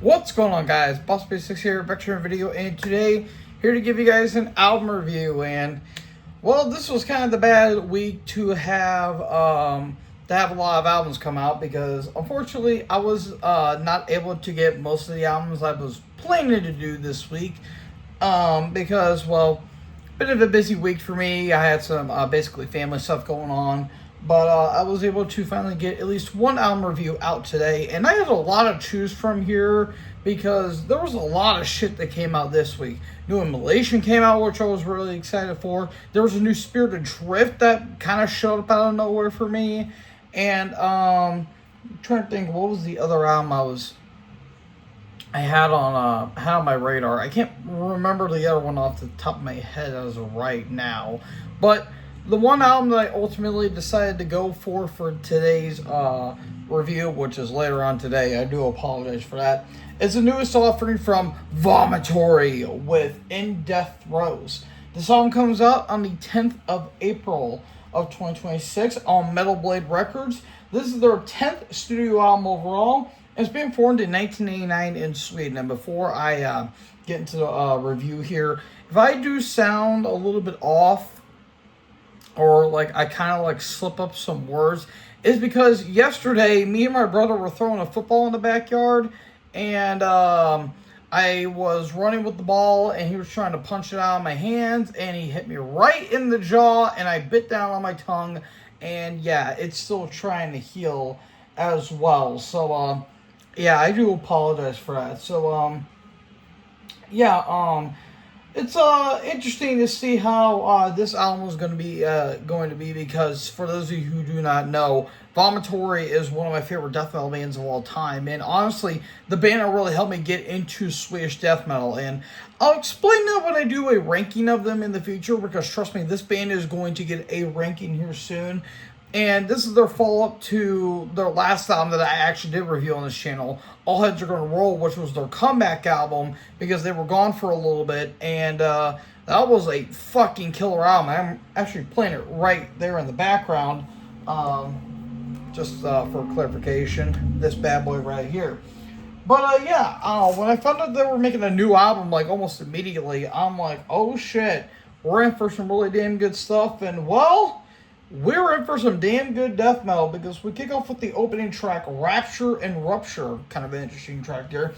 What's going on, guys? Boss Basics here, back to a video, and today here to give you guys an album review. And well, this was kind of the bad week to have a lot of albums come out because unfortunately I was not able to get most of the albums I was planning to do this week because, well, bit of a busy week for me. I had some basically family stuff going on. But I was able to finally get at least one album review out today. And I had a lot to choose from here because there was a lot of shit that came out this week. New Immolation came out, which I was really excited for. There was a new Spirited Drift that kind of showed up out of nowhere for me. And I'm trying to think, what was the other album I had on my radar. I can't remember the other one off the top of my head as of right now. But the one album that I ultimately decided to go for today's review, which is later on today, I do apologize for that, is the newest offering from Vomitory with In Death Throes. The song comes out on the 10th of April of 2026 on Metal Blade Records. This is their 10th studio album overall. It's been formed in 1989 in Sweden. And before I get into the review here, if I do sound a little bit off, or like I kind of like slip up some words, is because yesterday me and my brother were throwing a football in the backyard, and I was running with the ball and he was trying to punch it out of my hands, and he hit me right in the jaw, and I bit down on my tongue, and yeah, it's still trying to heal as well. So yeah, I do apologize for that. So it's interesting to see how this album is going to be because for those of you who do not know, Vomitory is one of my favorite death metal bands of all time, and honestly, the band that really helped me get into Swedish death metal. And I'll explain that when I do a ranking of them in the future, because trust me, this band is going to get a ranking here soon. And this is their follow-up to their last album that I actually did review on this channel, All Heads Are Gonna Roll, which was their comeback album because they were gone for a little bit. And that was a fucking killer album. I'm actually playing it right there in the background, just for clarification. This bad boy right here. But yeah, when I found out they were making a new album, like almost immediately, I'm like, oh shit, we're in for some really damn good stuff. And well, we're in for some damn good death metal because we kick off with the opening track, Rapture and Rupture. Kind of an interesting track there.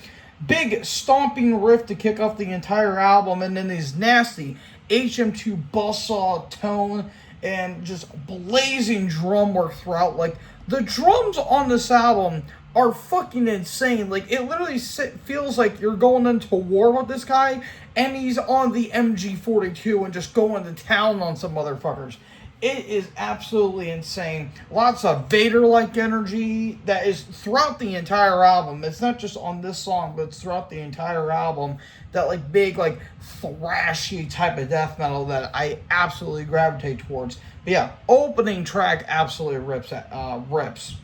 Big stomping riff to kick off the entire album, and then these nasty HM2 buzzsaw tone and just blazing drum work throughout. Like, the drums on this album are fucking insane. Like, it literally feels like you're going into war with this guy, and he's on the MG42 and just going to town on some motherfuckers. It is absolutely insane. Lots of Vader-like energy that is throughout the entire album. It's not just on this song, but it's throughout the entire album. That like big, like thrashy type of death metal that I absolutely gravitate towards. But yeah, opening track absolutely rips.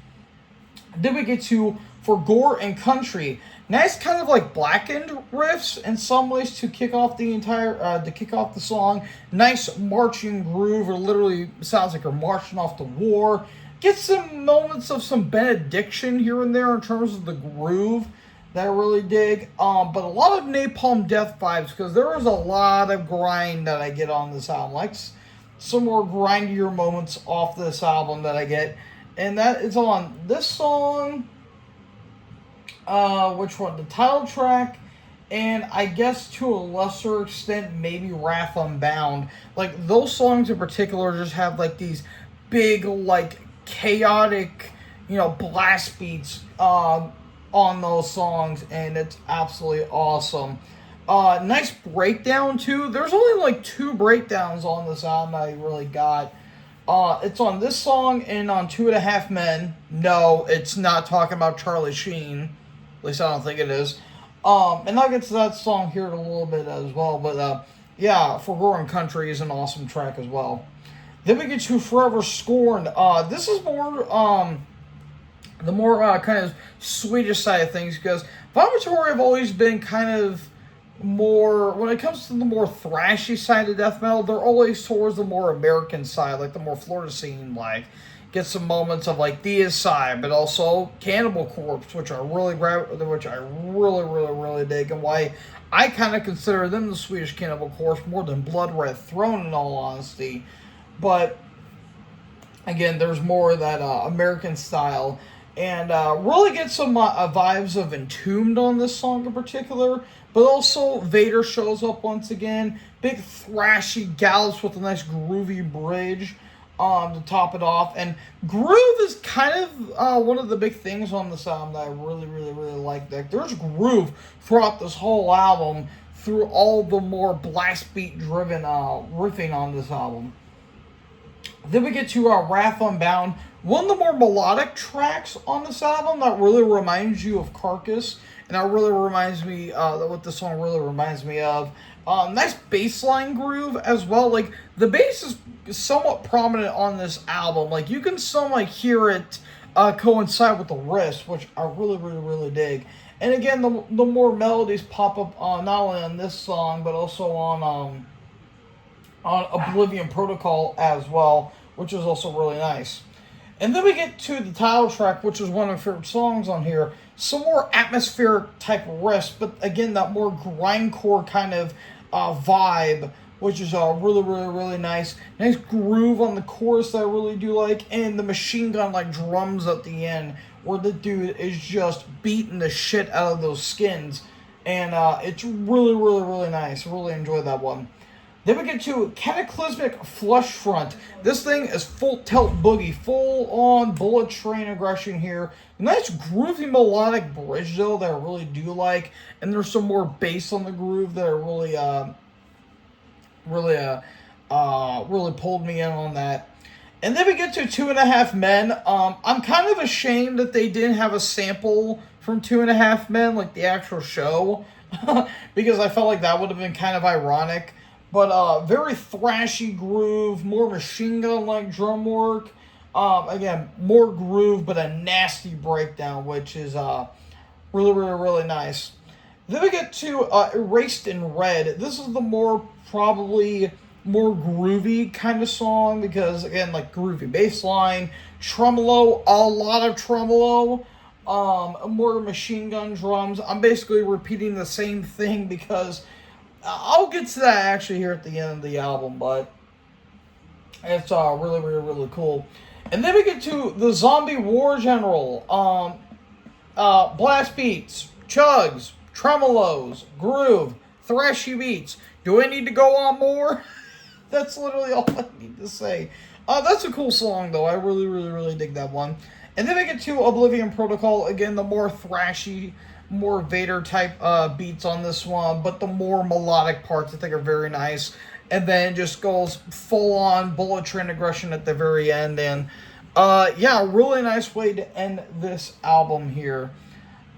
Then we get to For Gore and Country. Nice kind of like blackened riffs in some ways to kick off the entire, the song. Nice marching groove, or literally sounds like you're marching off to war. Get some moments of some benediction here and there in terms of the groove that I really dig. But a lot of Napalm Death vibes, because there is a lot of grind that I get on this album. Like some more grindier moments off this album that I get. And that is on this song, which one? The title track, and I guess to a lesser extent, maybe Wrath Unbound. Like, those songs in particular just have, like, these big, like, chaotic, blast beats on those songs, and it's absolutely awesome. Nice breakdown, too. There's only, like, 2 breakdowns on this album that I really got. It's on this song and on 2.5 Men. No, it's not talking about Charlie Sheen. At least I don't think it is. And I'll get to that song here in a little bit as well. But yeah, For Gore and Country is an awesome track as well. Then we get to Forever Scorned. This is more the more kind of Swedish side of things, because Vomitory have always been kind of more, when it comes to the more thrashy side of death metal, they're always towards the more American side, like the more Florida scene, like, get some moments of like Deicide, but also Cannibal Corpse, which I really dig, and why I kind of consider them the Swedish Cannibal Corpse more than Blood Red Throne, in all honesty. But again, there's more of that American style, and really get some vibes of Entombed on this song in particular. But also, Vader shows up once again. Big thrashy gallops with a nice groovy bridge to top it off. And groove is kind of one of the big things on this album that I really like. There's groove throughout this whole album through all the more blast beat driven riffing on this album. Then we get to Wrath Unbound, one of the more melodic tracks on this album that really reminds you of Carcass, and that really reminds me what this song really reminds me of. Nice bass line groove as well. Like, the bass is somewhat prominent on this album. Like, you can still like hear it coincide with the riffs, which I really dig. And again, the more melodies pop up not only on this song but also on Oblivion Protocol as well, which is also really nice. And then we get to the title track, which is one of my favorite songs on here. Some more atmospheric type riffs, but again, that more grindcore kind of vibe, which is really nice. Nice groove on the chorus that I really do like, and the machine gun like drums at the end, where the dude is just beating the shit out of those skins, and it's really nice. Really enjoyed that one. Then we get to Cataclysmic Flush Front. This thing is full tilt boogie, full on bullet train aggression here. Nice groovy melodic bridge though that I really do like, and there's some more bass on the groove that really pulled me in on that. And then we get to 2.5 Men. I'm kind of ashamed that they didn't have a sample from 2.5 Men, like the actual show, because I felt like that would have been kind of ironic. But very thrashy groove, more machine gun-like drum work. Again, more groove, but a nasty breakdown, which is really nice. Then we get to Erased in Red. This is the probably more groovy kind of song, because again, like groovy bass line, tremolo, a lot of tremolo, more machine gun drums. I'm basically repeating the same thing because I'll get to that actually here at the end of the album, but it's really cool. And then we get to the Zombie War General. Blast beats, chugs, tremolos, groove, thrashy beats. Do I need to go on more? That's literally all I need to say. That's a cool song, though. I really dig that one. And then we get to Oblivion Protocol. Again, the more thrashy, more Vader type beats on this one, but the more melodic parts I think are very nice. And then just goes full on bullet train aggression at the very end. And yeah, really nice way to end this album here.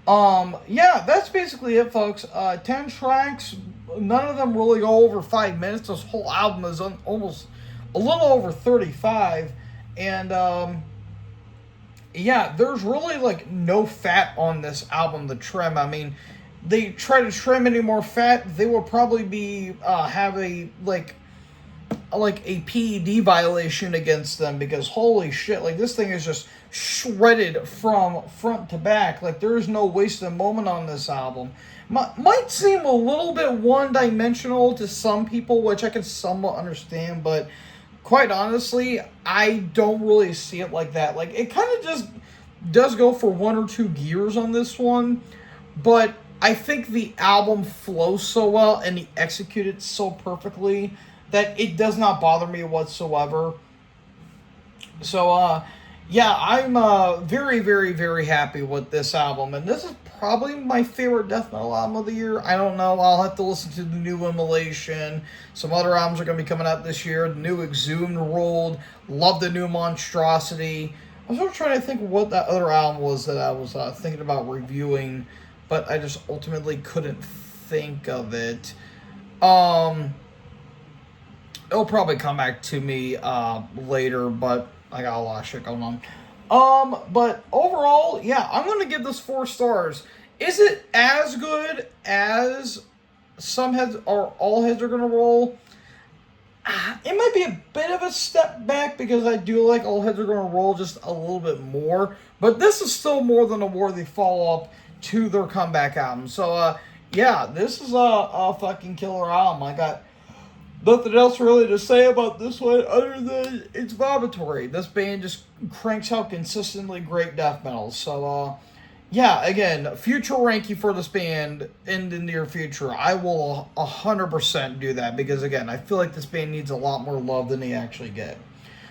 Yeah, that's basically it, folks. 10 tracks, none of them really go over 5 minutes. This whole album is almost a little over 35. And yeah, there's really like no fat on this album to trim. I mean, they try to trim any more fat, they will probably be have a like a PED violation against them, because holy shit, like this thing is just shredded from front to back. Like there is no wasted moment on this album. Might seem a little bit one-dimensional to some people, which I can somewhat understand, but quite honestly, I don't really see it like that. Like, it kind of just does go for 1 or 2 gears on this one, but I think the album flows so well and he executed so perfectly that it does not bother me whatsoever. So, yeah, I'm very happy with this album, and this is probably my favorite death metal album of the year. I don't know. I'll have to listen to the new Immolation. Some other albums are going to be coming out this year. The new Exhumed rolled. Love the new Monstrosity. I was sort of trying to think what that other album was that I was thinking about reviewing, but I just ultimately couldn't think of it. It'll probably come back to me later, but I got a lot of shit going on. But overall, yeah, I'm going to give this 4 stars. Is it as good as some heads or all heads are going to roll? It might be a bit of a step back because I do like All Heads Are Gonna Roll just a little bit more. But this is still more than a worthy follow-up to their comeback album. So, yeah, this is a fucking killer album. I got nothing else really to say about this one other than it's Vomitory. This band just cranks out consistently great death metal. So, yeah, again, future ranking for this band in the near future. I will 100% do that because, again, I feel like this band needs a lot more love than they actually get.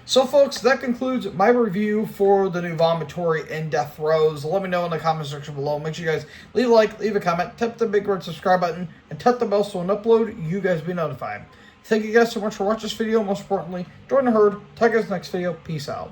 So, folks, that concludes my review for the new Vomitory and Death Throes. Let me know in the comment section below. Make sure you guys leave a like, leave a comment, tap the big red subscribe button, and tap the bell so when I upload, you guys be notified. Thank you guys so much for watching this video. Most importantly, join the herd. Talk to you guys next video. Peace out.